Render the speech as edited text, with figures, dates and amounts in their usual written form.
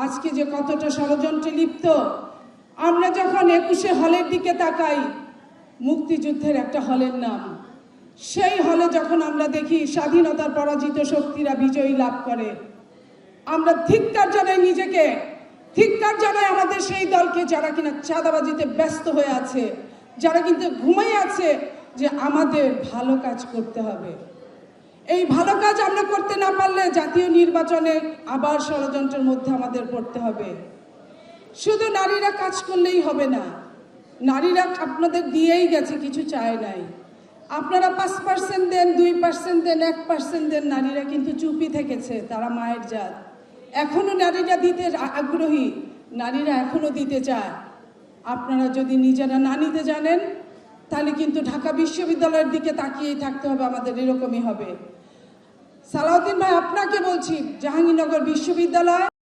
আজকে যে কতটা ষড়যন্ত্রে লিপ্ত। আমরা যখন 21শে হলের দিকে তাকাই, মুক্তিযুদ্ধের একটা হলের নাম, সেই হলে যখন আমরা দেখি স্বাধীনতার পরাজিত শক্তিরা বিজয়ী লাভ করে, আমরা ধিক্কার জানাই নিজেকে, ধিক্কার জানাই আমাদের সেই দলকে যারা কিনা চাঁদাবাজিতে ব্যস্ত হয়ে আছে, যারা কিন্তু ঘুমিয়ে আছে যে আমাদের ভালো কাজ করতে হবে। এই ভালো কাজ আমরা করতে না পারলে জাতীয় নির্বাচনে আবার ষড়যন্ত্রের মধ্যে আমাদের পড়তে হবে। শুধু নারীরা কাজ করলেই হবে না, নারীরা আপনাদের দিয়েই গেছে, কিছু চায় নাই। আপনারা 5% দেন, 2% দেন, 1% দেন, নারীরা কিন্তু চুপই থেকেছে, তারা মায়ের জাত। এখনো নারীরা দিতে আগ্রহী, নারীরা এখনো দিতে চায়। আপনারা যদি নিজেরা না নিতে জানেন তাহলে কিন্তু ঢাকা বিশ্ববিদ্যালয়ের দিকে তাকিয়েই থাকতে হবে, আমাদের এরকমই হবে। সালাউদ্দিন ভাই, আপনাকে বলছি, জাহাঙ্গীরনগর বিশ্ববিদ্যালয়